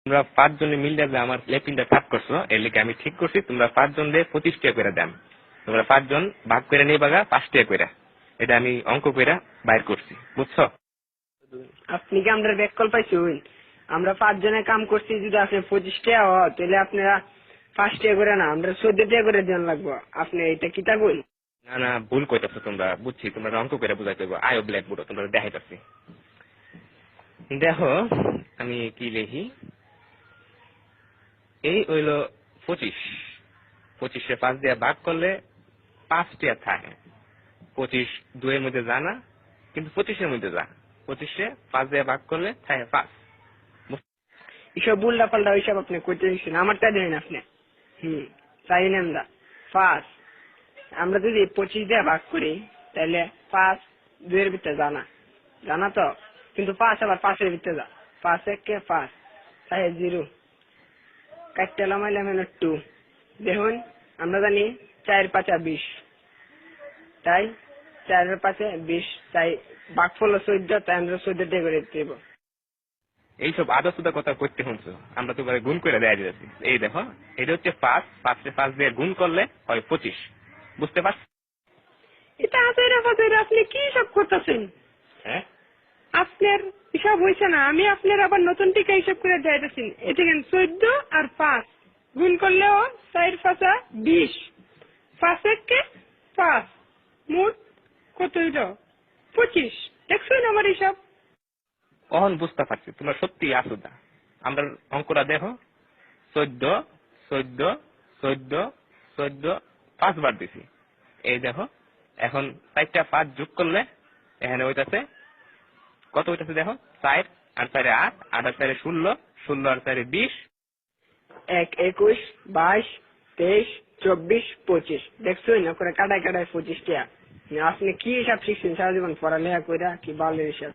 তোমরা 5 জনে মিলে যে আমার লেপিনটা কাট করছো এর লিগে আমি ঠিক করছি তোমরা 5 জন দিয়ে 25 টাকা করে দাম। তোমরা 5 জন ভাগ করে নিয়ে বাগা 5 টাকা করে। এটা আমি অঙ্ক করে বাইর করছি, বুঝছো? আপনি কি আমরা ব্যাক কল পাইছুন? আমরা 5 জনে কাম করছি, যদি আপনি 25 টাকা হয় তাহলে আপনারা 5 টাকা করে না, আমরা 14 টাকা করে দেন লাগবো। আপনি এটা কি তা কইন? না না, ভুল কইতাছো তোমরা, বুঝছি তোমরা অঙ্ক করে বুঝাইতে হইব। আয়ো ব্ল্যাকবোর্ড তোমরা দেখাইতাছি। দেখো আমি কি লিখি, এই হইলো 25, 25 5 দিয়ে ভাগ করলে 5 টাকা থাকে। 25 2 এর মধ্যে যা না, কিন্তু 25 এর মধ্যে যা। 25 5 দিয়ে ভাগ করলে থাকে 5। এসব উল্টা পাল্টা ওইসব আপনি কইতে দিচ্ছেন, আমারটা দেন আপনি। তাই নেন দা 5 আমরা যদি 25 দিয়ে ভাগ করি তাহলে 5 2 এর ভিতরে জানা জানা তো, কিন্তু 5 আবার 5 এর ভিতরে যা। 5 1 5 তাই 0 কাটতে লামাইলাম 2। দেখুন আমরা জানি 4 5 20, তাই 4 এর 5 20, তাই ভাগফল 14, তাই আমরা 14 দিয়ে করে দেব। এইসব আদা সুদা কথা করতে শুনছো, আমরা তো গুণ করে দেয়া দিয়েছি। এই দেখো এটা হচ্ছে 5, 5 দিয়ে গুণ করলে হয় 25, বুঝতে পারছো? এটা আজাইরা ফাজাইরা আপনি কি সব করতেছেন? হ্যাঁ, আপনার হিসাব হয়েছে না, আমি আপনার আবার নতুন টিকা হিসাব করে দেখাইতেছি। এটা কেন 14 আর 5 গুণ করলেও 4 5 20, 5 1 5, মোট কত হইল? 25। দেখছেন আমার হিসাব? অহন বুঝতে পারছি তোমরা সত্যি আসুদা। আমরা অঙ্কটা দেখো, 14 14 14 14 5 বার দিছি। এই দেখো এখন 4টা 5 যোগ করলে এখানে হইতাছে কত হইতাছে দেখো, 4 আর 4 8, 8 আর 4 16, 16 আর 4 20। 1 21 22 23 24 25। দেখছেন না করে কাটায় কাটায় 25 টাকা। আপনি কি হিসাব শিখছেন সারা জীবন পড়ালেখা কইরা, কি বালের হিসাব?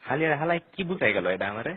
হালিয়ার হালাই কি বুঝাই গেল এটা আমারে?